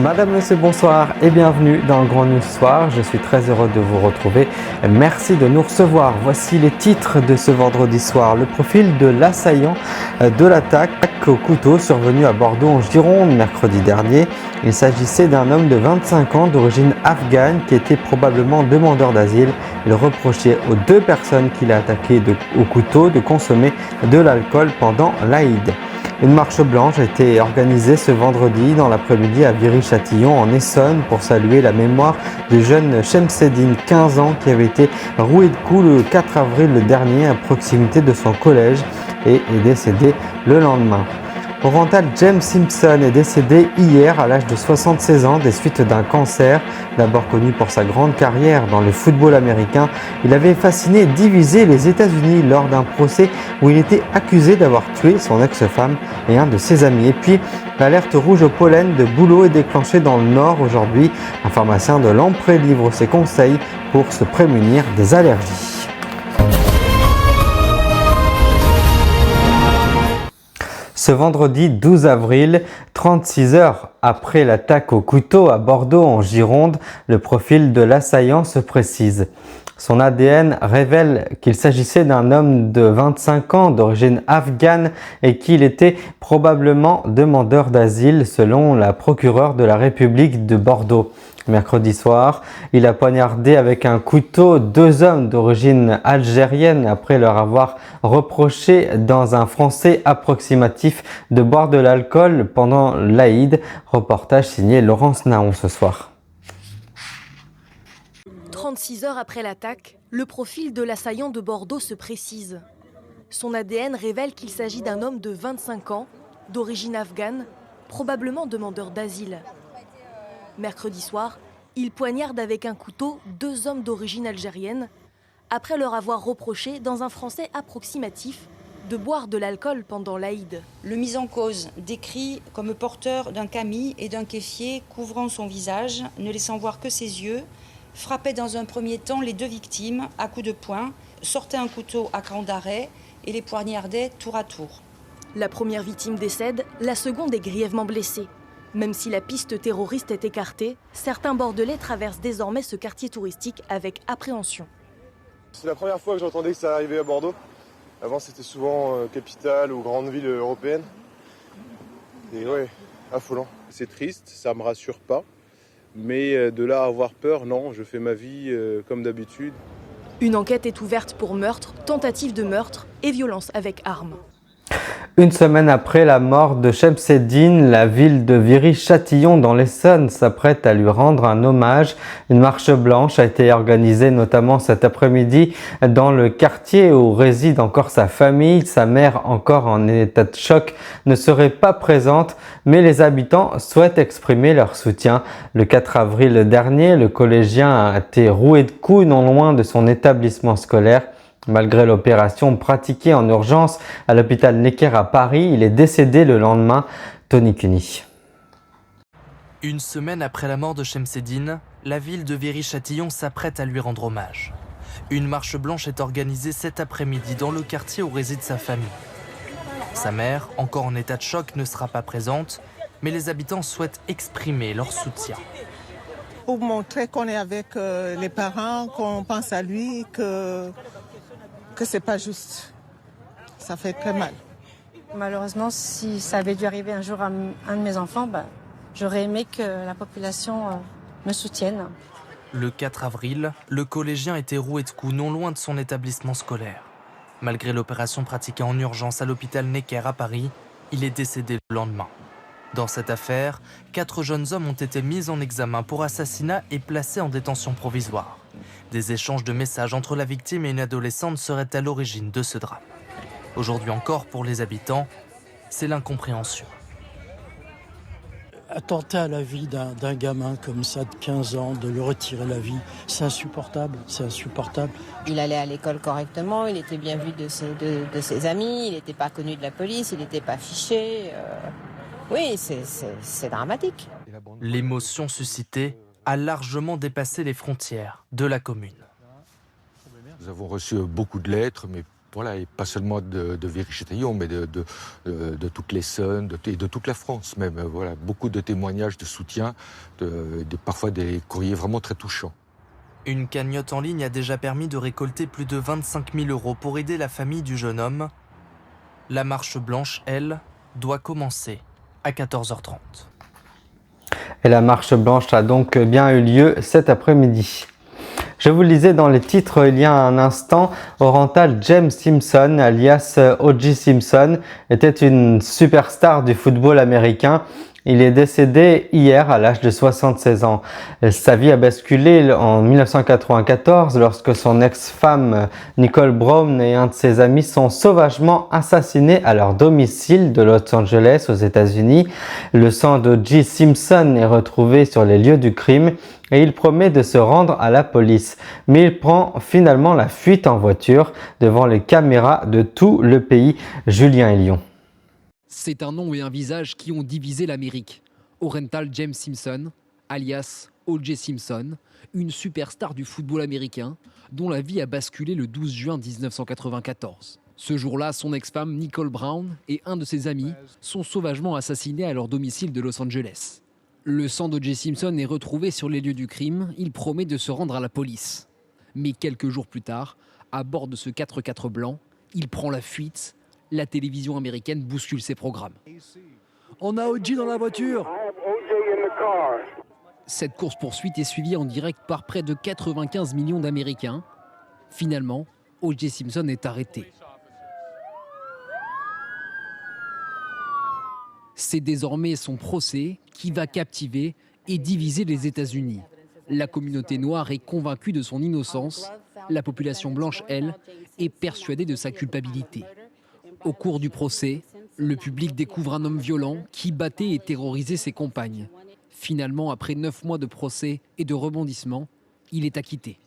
Madame, Monsieur, bonsoir et bienvenue dans le Grand News Soir. Je suis très heureux de vous retrouver. Merci de nous recevoir. Voici les titres de ce vendredi soir. Le profil de l'assaillant de l'attaque au couteau survenu à Bordeaux en Gironde mercredi dernier. Il s'agissait d'un homme de 25 ans d'origine afghane qui était probablement demandeur d'asile. Il reprochait aux deux personnes qu'il a attaquées au couteau de consommer de l'alcool pendant l'Aïd. Une marche blanche a été organisée ce vendredi dans l'après-midi à Viry-Châtillon en Essonne pour saluer la mémoire du jeune Chemseddine, 15 ans, qui avait été roué de coups le 4 avril dernier à proximité de son collège et est décédé le lendemain. Oriental James Simpson est décédé hier à l'âge de 76 ans des suites d'un cancer. D'abord connu pour sa grande carrière dans le football américain, il avait fasciné et divisé les États-Unis lors d'un procès où il était accusé d'avoir tué son ex-femme et un de ses amis. Et puis, l'alerte rouge au pollen de bouleau est déclenchée dans le Nord aujourd'hui. Un pharmacien de Lamprey livre ses conseils pour se prémunir des allergies. Ce vendredi 12 avril, 36 heures après l'attaque au couteau à Bordeaux en Gironde, le profil de l'assaillant se précise. Son ADN révèle qu'il s'agissait d'un homme de 25 ans d'origine afghane et qu'il était probablement demandeur d'asile selon la procureure de la République de Bordeaux. Mercredi soir, il a poignardé avec un couteau deux hommes d'origine algérienne après leur avoir reproché dans un français approximatif de boire de l'alcool pendant l'Aïd. Reportage signé Laurence Naon ce soir. 36 heures après l'attaque, le profil de l'assaillant de Bordeaux se précise. Son ADN révèle qu'il s'agit d'un homme de 25 ans, d'origine afghane, probablement demandeur d'asile. Mercredi soir, il poignarde avec un couteau deux hommes d'origine algérienne, après leur avoir reproché, dans un français approximatif, de boire de l'alcool pendant l'Aïd. Le mis en cause décrit comme porteur d'un camis et d'un kéfier couvrant son visage, ne laissant voir que ses yeux, frappait dans un premier temps les deux victimes à coups de poing, sortait un couteau à cran d'arrêt et les poignardait tour à tour. La première victime décède, la seconde est grièvement blessée. Même si la piste terroriste est écartée, certains Bordelais traversent désormais ce quartier touristique avec appréhension. C'est la première fois que j'entendais que ça arrivait à Bordeaux. Avant, c'était souvent capitale ou grande ville européenne. Et ouais, affolant. C'est triste, ça me rassure pas. Mais de là à avoir peur, non, je fais ma vie comme d'habitude. Une enquête est ouverte pour meurtre, tentative de meurtre et violence avec arme. Une semaine après la mort de Chemseddine, la ville de Viry-Châtillon dans l'Essonne s'apprête à lui rendre un hommage. Une marche blanche a été organisée notamment cet après-midi dans le quartier où réside encore sa famille. Sa mère, encore en état de choc, ne serait pas présente, mais les habitants souhaitent exprimer leur soutien. Le 4 avril dernier, le collégien a été roué de coups non loin de son établissement scolaire. Malgré l'opération pratiquée en urgence à l'hôpital Necker à Paris, il est décédé le lendemain. Tony Cuny. Une semaine après la mort de Chemseddine, la ville de Viry-Châtillon s'apprête à lui rendre hommage. Une marche blanche est organisée cet après-midi dans le quartier où réside sa famille. Sa mère, encore en état de choc, ne sera pas présente, mais les habitants souhaitent exprimer leur soutien. Pour montrer qu'on est avec les parents, qu'on pense à lui, que c'est pas juste. Ça fait très mal. Malheureusement, si ça avait dû arriver un jour à un de mes enfants, j'aurais aimé que la population me soutienne. Le 4 avril, le collégien était roué de coups non loin de son établissement scolaire. Malgré l'opération pratiquée en urgence à l'hôpital Necker à Paris, il est décédé le lendemain. Dans cette affaire, 4 jeunes hommes ont été mis en examen pour assassinat et placés en détention provisoire. Des échanges de messages entre la victime et une adolescente seraient à l'origine de ce drame. Aujourd'hui encore, pour les habitants, c'est l'incompréhension. Attenter à la vie d'un gamin comme ça de 15 ans, de lui retirer la vie, c'est insupportable, c'est insupportable. Il allait à l'école correctement, il était bien vu de ses amis, il n'était pas connu de la police, il n'était pas fiché. Oui, c'est dramatique. L'émotion suscitée a largement dépassé les frontières de la commune. Nous avons reçu beaucoup de lettres, mais Voilà, et pas seulement de Viry-Châtillon, mais de toute l'Essonne, et de toute la France même. Voilà, beaucoup de témoignages de soutien, parfois des courriers vraiment très touchants. Une cagnotte en ligne a déjà permis de récolter plus de 25 000 € pour aider la famille du jeune homme. La marche blanche, elle, doit commencer à 14h30. Et la marche blanche a donc bien eu lieu cet après-midi. Je vous le disais dans les titres il y a un instant, Orenthal James Simpson, alias O.J. Simpson, était une superstar du football américain. Il est décédé hier à l'âge de 76 ans. Sa vie a basculé en 1994 lorsque son ex-femme Nicole Brown et un de ses amis sont sauvagement assassinés à leur domicile de Los Angeles aux États-Unis. Le sang d'O.J. Simpson est retrouvé sur les lieux du crime et il promet de se rendre à la police. Mais il prend finalement la fuite en voiture devant les caméras de tout le pays. Julien Elion. C'est un nom et un visage qui ont divisé l'Amérique. Orenthal James Simpson, alias O.J. Simpson, une superstar du football américain dont la vie a basculé le 12 juin 1994. Ce jour-là, son ex-femme Nicole Brown et un de ses amis sont sauvagement assassinés à leur domicile de Los Angeles. Le sang d'O.J. Simpson est retrouvé sur les lieux du crime. Il promet de se rendre à la police. Mais quelques jours plus tard, à bord de ce 4x4 blanc, il prend la fuite. La télévision américaine bouscule ses programmes. On a O.J. dans la voiture. Cette course-poursuite est suivie en direct par près de 95 millions d'Américains. Finalement, O.J. Simpson est arrêté. C'est désormais son procès qui va captiver et diviser les États-Unis. La communauté noire est convaincue de son innocence. La population blanche, elle, est persuadée de sa culpabilité. Au cours du procès, le public découvre un homme violent qui battait et terrorisait ses compagnes. Finalement, après 9 mois de procès et de rebondissements, il est acquitté.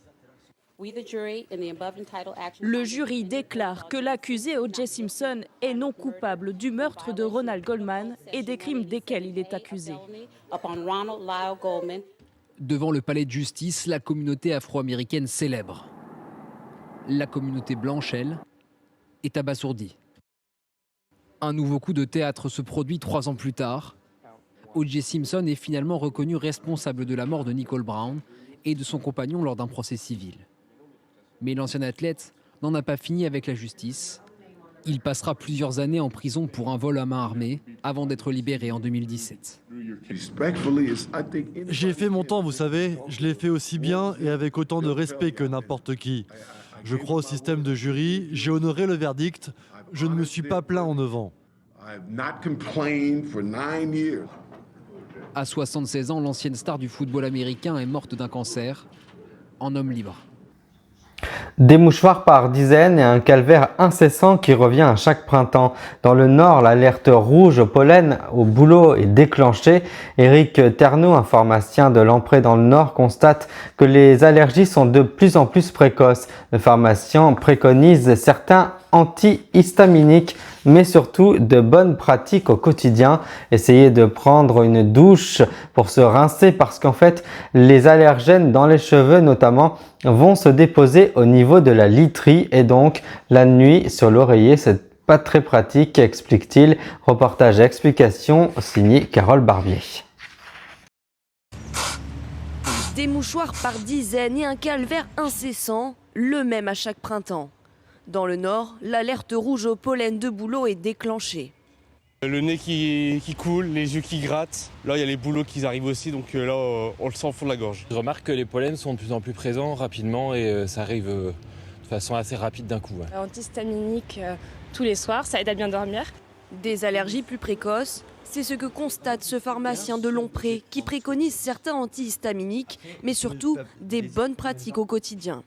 Le jury déclare que l'accusé O.J. Simpson est non coupable du meurtre de Ronald Goldman et des crimes desquels il est accusé. Devant le palais de justice, la communauté afro-américaine célèbre. La communauté blanche, elle, est abasourdie. Un nouveau coup de théâtre se produit 3 ans plus tard. O.J. Simpson est finalement reconnu responsable de la mort de Nicole Brown et de son compagnon lors d'un procès civil. Mais l'ancien athlète n'en a pas fini avec la justice. Il passera plusieurs années en prison pour un vol à main armée avant d'être libéré en 2017. J'ai fait mon temps, vous savez. Je l'ai fait aussi bien et avec autant de respect que n'importe qui. Je crois au système de jury. J'ai honoré le verdict. Je ne me suis pas plaint en 9 ans. À 76 ans, l'ancienne star du football américain est morte d'un cancer, en homme libre. Des mouchoirs par dizaines et un calvaire incessant qui revient à chaque printemps. Dans le Nord, l'alerte rouge au pollen au bouleau est déclenchée. Éric Terneau, un pharmacien de Lamprey dans le Nord, constate que les allergies sont de plus en plus précoces. Le pharmacien préconise certains antihistaminiques, mais surtout de bonnes pratiques au quotidien. Essayez de prendre une douche pour se rincer parce qu'en fait, les allergènes dans les cheveux notamment vont se déposer au niveau de la literie et donc la nuit sur l'oreiller. C'est pas très pratique, explique-t-il. Reportage et explication signé Carole Barbier. Des mouchoirs par dizaines et un calvaire incessant, le même à chaque printemps. Dans le Nord, l'alerte rouge au pollen de bouleau est déclenchée. Le nez qui coule, les yeux qui grattent. Là, il y a les bouleaux qui arrivent aussi, donc là, on le sent au fond de la gorge. Je remarque que les pollens sont de plus en plus présents rapidement et ça arrive de façon assez rapide d'un coup. Ouais. Antihistaminique tous les soirs, ça aide à bien dormir. Des allergies plus précoces, c'est ce que constate ce pharmacien de Longpré qui préconise certains antihistaminiques, mais surtout des bonnes pratiques au quotidien.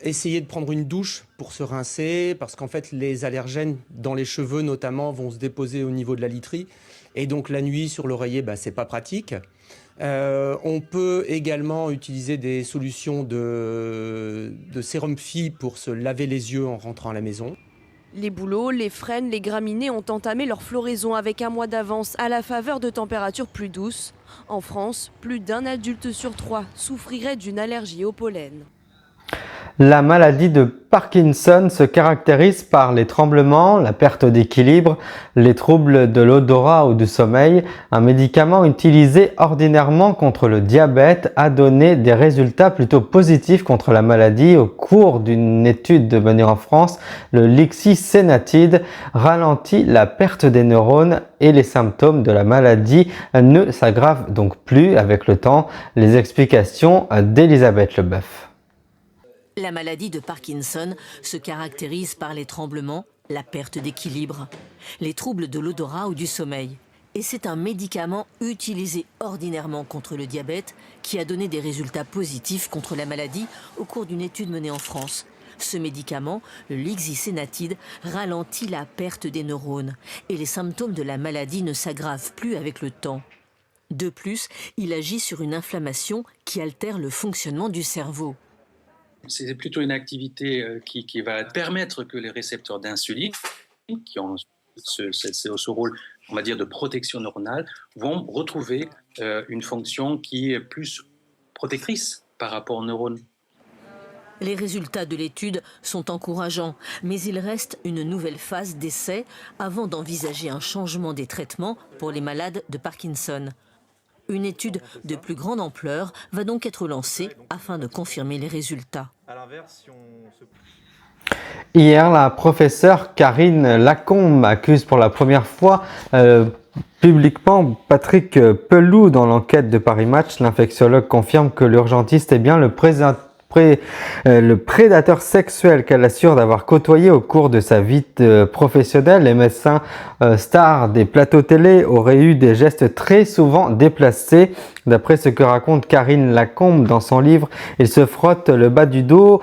Essayer de prendre une douche pour se rincer, parce qu'en fait les allergènes dans les cheveux notamment vont se déposer au niveau de la literie, et donc la nuit sur l'oreiller, c'est pas pratique. On peut également utiliser des solutions de sérum Phi pour se laver les yeux en rentrant à la maison. Les bouleaux, les frênes, les graminées ont entamé leur floraison avec un mois d'avance à la faveur de températures plus douces. En France, plus d'un adulte sur 3 souffrirait d'une allergie au pollen. La maladie de Parkinson se caractérise par les tremblements, la perte d'équilibre, les troubles de l'odorat ou du sommeil. Un médicament utilisé ordinairement contre le diabète a donné des résultats plutôt positifs contre la maladie. Au cours d'une étude menée en France, le lixisénatide ralentit la perte des neurones et les symptômes de la maladie ne s'aggravent donc plus avec le temps. Les explications d'Elisabeth Leboeuf. La maladie de Parkinson se caractérise par les tremblements, la perte d'équilibre, les troubles de l'odorat ou du sommeil. Et c'est un médicament utilisé ordinairement contre le diabète qui a donné des résultats positifs contre la maladie au cours d'une étude menée en France. Ce médicament, le lixisénatide, ralentit la perte des neurones et les symptômes de la maladie ne s'aggravent plus avec le temps. De plus, il agit sur une inflammation qui altère le fonctionnement du cerveau. C'est plutôt une activité qui va permettre que les récepteurs d'insuline, qui ont ce rôle, on va dire, de protection neuronale, vont retrouver une fonction qui est plus protectrice par rapport aux neurones. Les résultats de l'étude sont encourageants, mais il reste une nouvelle phase d'essai avant d'envisager un changement des traitements pour les malades de Parkinson. Une étude de plus grande ampleur va donc être lancée afin de confirmer les résultats. Hier, la professeure Karine Lacombe accuse pour la première fois publiquement Patrick Pelloux dans l'enquête de Paris Match. L'infectiologue confirme que l'urgentiste est bien le prédateur sexuel qu'elle assure d'avoir côtoyé au cours de sa vie professionnelle. Les médecins stars des plateaux télé auraient eu des gestes très souvent déplacés. D'après ce que raconte Karine Lacombe dans son livre, il se frotte le bas du dos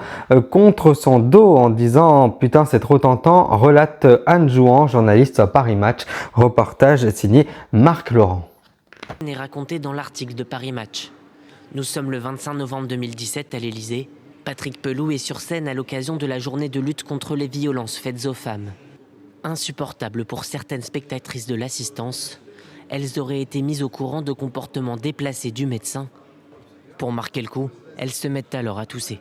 contre son dos en disant « Putain, c'est trop tentant », relate Anne Jouan, journaliste à Paris Match. Reportage signé Marc Laurent. Est raconté dans l'article de Paris Match. Nous sommes le 25 novembre 2017 à l'Élysée. Patrick Pelloux est sur scène à l'occasion de la journée de lutte contre les violences faites aux femmes. Insupportable pour certaines spectatrices de l'assistance, elles auraient été mises au courant de comportements déplacés du médecin. Pour marquer le coup, elles se mettent alors à tousser.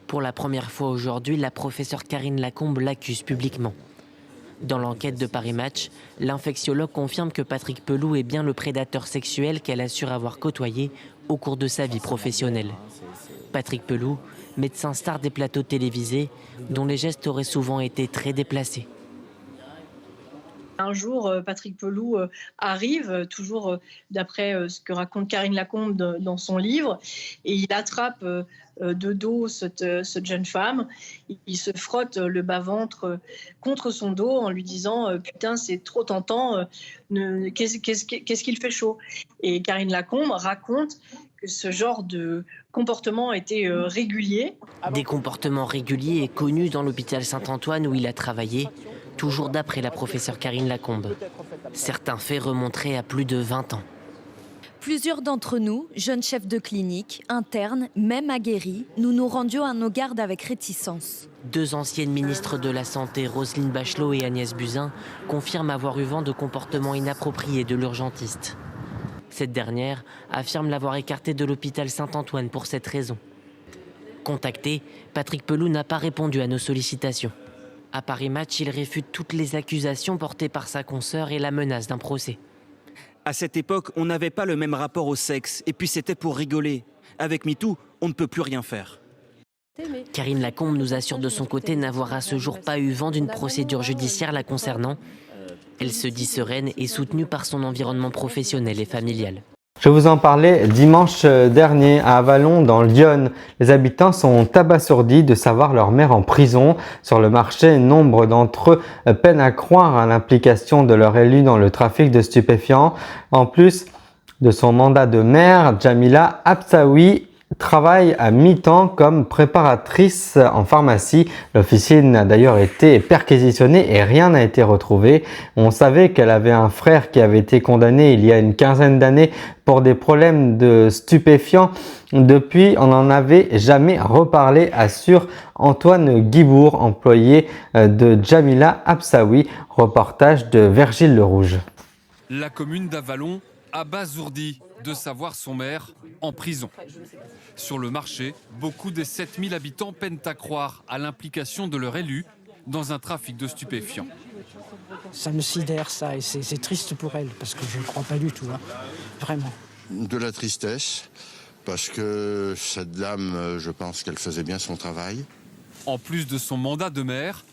Pour la première fois aujourd'hui, la professeure Karine Lacombe l'accuse publiquement. Dans l'enquête de Paris Match, l'infectiologue confirme que Patrick Pelloux est bien le prédateur sexuel qu'elle assure avoir côtoyé au cours de sa vie professionnelle. Patrick Pelloux, médecin star des plateaux télévisés, dont les gestes auraient souvent été très déplacés. Un jour, Patrick Pelloux arrive, toujours d'après ce que raconte Karine Lacombe dans son livre, et il attrape de dos cette jeune femme. Il se frotte le bas-ventre contre son dos en lui disant « Putain, c'est trop tentant, qu'est-ce qu'il fait chaud ?» Et Karine Lacombe raconte que ce genre de comportement était régulier. Des comportements réguliers et connus dans l'hôpital Saint-Antoine où il a travaillé, toujours d'après la professeure Karine Lacombe. Certains faits remonteraient à plus de 20 ans. Plusieurs d'entre nous, jeunes chefs de clinique, internes, même aguerris, nous nous rendions à nos gardes avec réticence. Deux anciennes ministres de la Santé, Roselyne Bachelot et Agnès Buzyn, confirment avoir eu vent de comportements inappropriés de l'urgentiste. Cette dernière affirme l'avoir écarté de l'hôpital Saint-Antoine pour cette raison. Contacté, Patrick Pelloux n'a pas répondu à nos sollicitations. À Paris Match, il réfute toutes les accusations portées par sa consoeur et la menace d'un procès. À cette époque, on n'avait pas le même rapport au sexe, et puis c'était pour rigoler. Avec MeToo, on ne peut plus rien faire. Karine Lacombe nous assure de son côté n'avoir à ce jour pas eu vent d'une procédure judiciaire la concernant. Elle se dit sereine et soutenue par son environnement professionnel et familial. Je vous en parlais dimanche dernier à Avallon dans l'Yonne. Les habitants sont abasourdis de savoir leur maire en prison. Sur le marché, nombre d'entre eux peinent à croire à l'implication de leur élu dans le trafic de stupéfiants. En plus de son mandat de maire, Jamila Absaoui travaille à mi-temps comme préparatrice en pharmacie. L'officier n'a d'ailleurs été perquisitionné et rien n'a été retrouvé. On savait qu'elle avait un frère qui avait été condamné il y a une quinzaine d'années pour des problèmes de stupéfiants. Depuis, on n'en avait jamais reparlé, assure Antoine Guibourg, employé de Jamila Absaoui. Reportage de Virgile Le Rouge. La commune d'Avallon abasourdie de savoir son maire en prison. Sur le marché, beaucoup des 7000 habitants peinent à croire à l'implication de leur élu dans un trafic de stupéfiants. Ça me sidère, ça, et c'est triste pour elle, parce que je ne crois pas du tout, hein. Vraiment. De la tristesse, parce que cette dame, je pense qu'elle faisait bien son travail. En plus de son mandat de maire,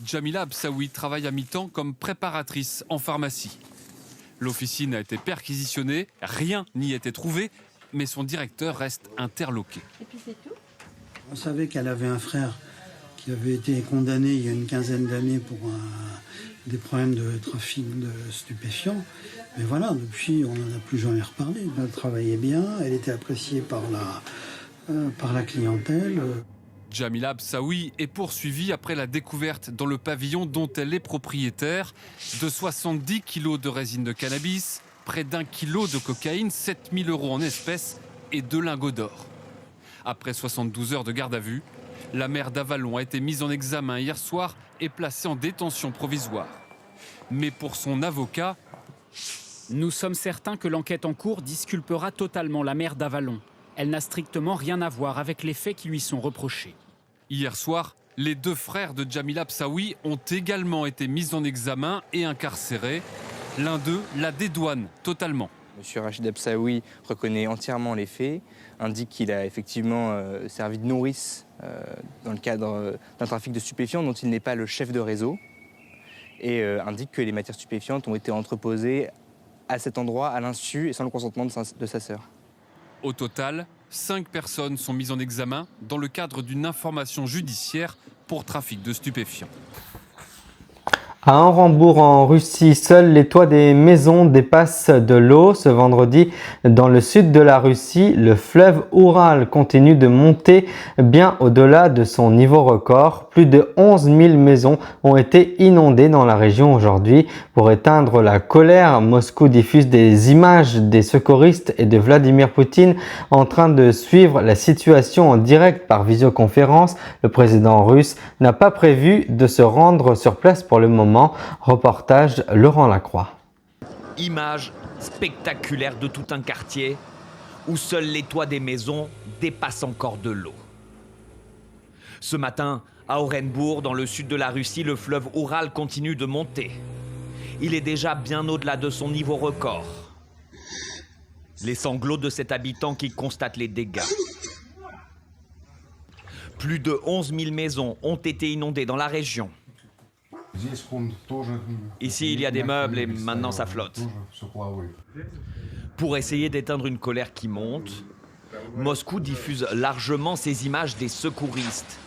Jamila Absaoui travaille à mi-temps comme préparatrice en pharmacie. L'officine a été perquisitionnée, rien n'y était trouvé, mais son directeur reste interloqué. Et puis c'est tout. On savait qu'elle avait un frère qui avait été condamné il y a une quinzaine d'années pour des problèmes de trafic de stupéfiants. Mais voilà, depuis, on n'en a plus jamais reparlé. Elle travaillait bien, elle était appréciée par la clientèle. Jamila Absaoui est poursuivie après la découverte dans le pavillon dont elle est propriétaire de 70 kilos de résine de cannabis, près d'1 kilo de cocaïne, 7 000 € en espèces et 2 lingots d'or. Après 72 heures de garde à vue, la maire d'Avallon a été mise en examen hier soir et placée en détention provisoire. Mais pour son avocat... Nous sommes certains que l'enquête en cours disculpera totalement la maire d'Avallon. Elle n'a strictement rien à voir avec les faits qui lui sont reprochés. Hier soir, les 2 frères de Jamila Absaoui ont également été mis en examen et incarcérés. L'un d'eux la dédouane totalement. Monsieur Rachid Absaoui reconnaît entièrement les faits, indique qu'il a effectivement servi de nourrice dans le cadre d'un trafic de stupéfiants dont il n'est pas le chef de réseau, et indique que les matières stupéfiantes ont été entreposées à cet endroit à l'insu et sans le consentement de sa sœur. Au total, 5 personnes sont mises en examen dans le cadre d'une information judiciaire pour trafic de stupéfiants. À Orenbourg, en Russie, seuls les toits des maisons dépassent de l'eau. Ce vendredi, dans le sud de la Russie, le fleuve Oural continue de monter bien au-delà de son niveau record. Plus de 11 000 maisons ont été inondées dans la région aujourd'hui. Pour éteindre la colère, Moscou diffuse des images des secouristes et de Vladimir Poutine en train de suivre la situation en direct par visioconférence. Le président russe n'a pas prévu de se rendre sur place pour le moment. Reportage Laurent Lacroix. Image spectaculaire de tout un quartier où seuls les toits des maisons dépassent encore de l'eau. Ce matin, à Orenbourg, dans le sud de la Russie, le fleuve Oural continue de monter. Il est déjà bien au-delà de son niveau record. Les sanglots de cet habitant qui constate les dégâts. Plus de 11 000 maisons ont été inondées dans la région. Ici, il y a des meubles et maintenant ça flotte. Pour essayer d'éteindre une colère qui monte, Moscou diffuse largement ces images des secouristes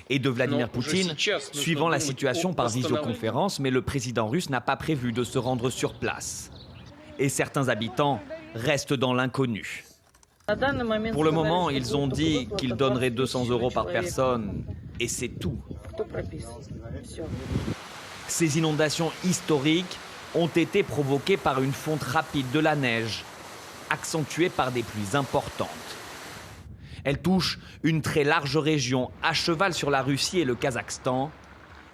et de Vladimir Poutine, suivant la situation par visioconférence, mais le président russe n'a pas prévu de se rendre sur place. Et certains habitants restent dans l'inconnu. Pour le moment, ils ont dit qu'ils donneraient 200 € par personne, et c'est tout. Ces inondations historiques ont été provoquées par une fonte rapide de la neige, accentuée par des pluies importantes. Elles touchent une très large région à cheval sur la Russie et le Kazakhstan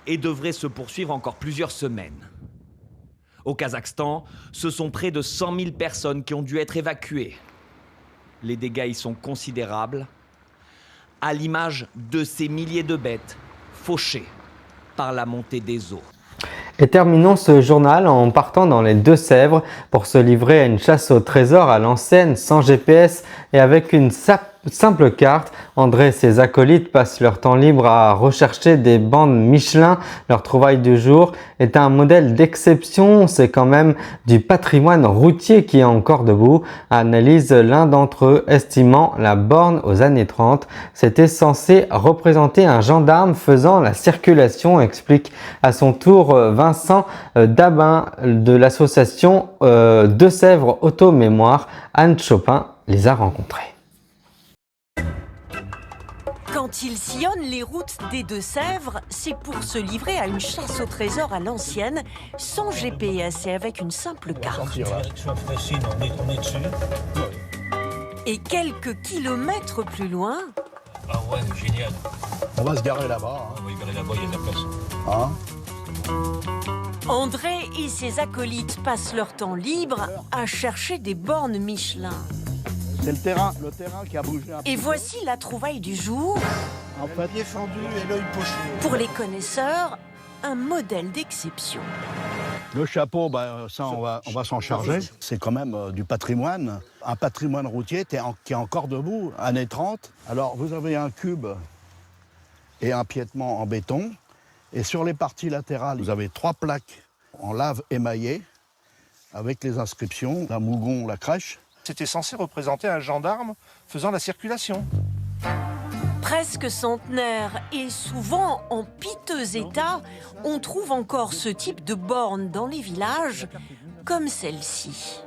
et devraient se poursuivre encore plusieurs semaines. Au Kazakhstan, ce sont près de 100 000 personnes qui ont dû être évacuées. Les dégâts y sont considérables, à l'image de ces milliers de bêtes fauchées par la montée des eaux. Et terminons ce journal en partant dans les Deux-Sèvres pour se livrer à une chasse au trésor à l'ancienne, sans GPS et avec une simple carte. André et ses acolytes passent leur temps libre à rechercher des bandes Michelin. Leur trouvaille du jour est un modèle d'exception. C'est quand même du patrimoine routier qui est encore debout, analyse l'un d'entre eux, estimant la borne aux années 30. C'était censé représenter un gendarme faisant la circulation, explique à son tour Vincent Dabin de l'association Deux-Sèvres Auto-Mémoire. Anne Chopin les a rencontrés. Quand il sillonne les routes des Deux-Sèvres, c'est pour se livrer à une chasse au trésor à l'ancienne, sans GPS et avec une simple carte. Et quelques kilomètres plus loin... Ah ouais, génial. On va se garer là-bas. Hein. On va se garer là-bas, il y a de la place. Hein? André et ses acolytes passent leur temps libre à chercher des bornes Michelin. C'est le terrain qui a bougé un peu. Et voici la trouvaille du jour. En fait, pied fendu et l'œil poché. Pour les connaisseurs, un modèle d'exception. Le chapeau, ça, on va s'en charger. C'est quand même du patrimoine. Un patrimoine routier qui est encore debout, années 30. Alors, vous avez un cube et un piétement en béton. Et sur les parties latérales, vous avez 3 plaques en lave émaillée avec les inscriptions d'un mougon, la crèche. C'était censé représenter un gendarme faisant la circulation. Presque centenaire et souvent en piteux état, on trouve encore ce type de borne dans les villages, comme celle-ci.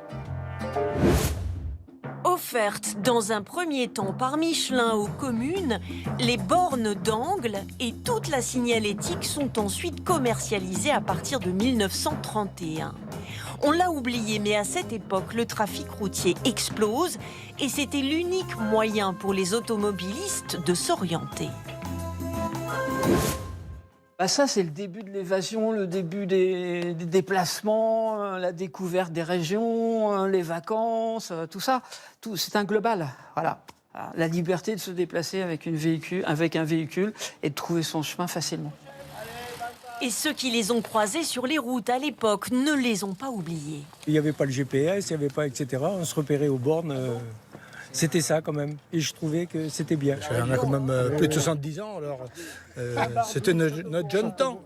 Offertes dans un premier temps par Michelin aux communes, les bornes d'angle et toute la signalétique sont ensuite commercialisées à partir de 1931. On l'a oublié, mais à cette époque, le trafic routier explose et c'était l'unique moyen pour les automobilistes de s'orienter. Ça, c'est le début de l'évasion, le début des déplacements, la découverte des régions, les vacances, tout ça. C'est un global. Voilà. La liberté de se déplacer avec un véhicule et de trouver son chemin facilement. Et ceux qui les ont croisés sur les routes à l'époque ne les ont pas oubliés. Il n'y avait pas le GPS, il n'y avait pas, etc. On se repérait aux bornes. C'était ça quand même. Et je trouvais que c'était bien. On a quand même plus de 70 ans, alors c'était notre jeune temps.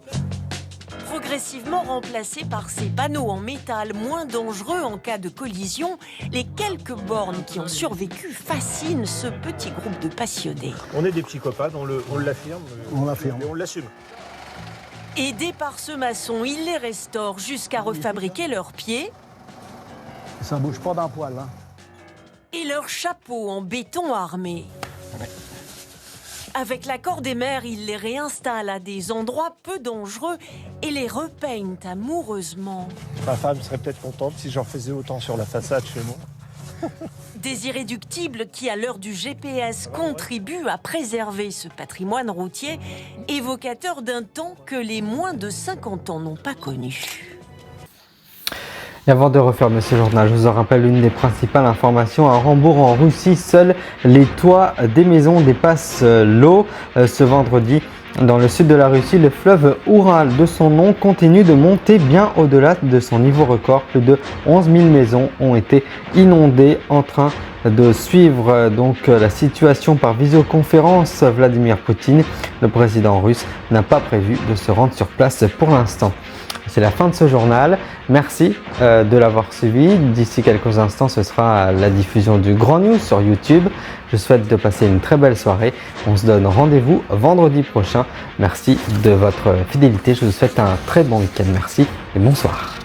Progressivement remplacés par ces panneaux en métal moins dangereux en cas de collision, les quelques bornes qui ont survécu fascinent ce petit groupe de passionnés. On est des psychopathes, on l'affirme. On l'affirme. Et on l'assume. Aidés par ce maçon, ils les restaurent jusqu'à refabriquer leurs pieds. Ça bouge pas d'un poil, hein. Et leurs chapeaux en béton armé. Avec l'accord des maires, ils les réinstallent à des endroits peu dangereux et les repeignent amoureusement. Ma femme serait peut-être contente si j'en faisais autant sur la façade chez moi. Des irréductibles qui, à l'heure du GPS, contribuent à préserver ce patrimoine routier, évocateur d'un temps que les moins de 50 ans n'ont pas connu. Et avant de refermer ce journal, je vous en rappelle une des principales informations. À Hambourg, en Russie, seuls les toits des maisons dépassent l'eau. Ce vendredi, dans le sud de la Russie, le fleuve Oural, de son nom, continue de monter bien au-delà de son niveau record. Plus de 11 000 maisons ont été inondées. En train de suivre donc la situation par visioconférence, Vladimir Poutine, le président russe, n'a pas prévu de se rendre sur place pour l'instant. C'est la fin de ce journal. Merci de l'avoir suivi. D'ici quelques instants, ce sera la diffusion du Grand News sur YouTube. Je souhaite de passer une très belle soirée. On se donne rendez-vous vendredi prochain. Merci de votre fidélité. Je vous souhaite un très bon week-end. Merci et bonsoir.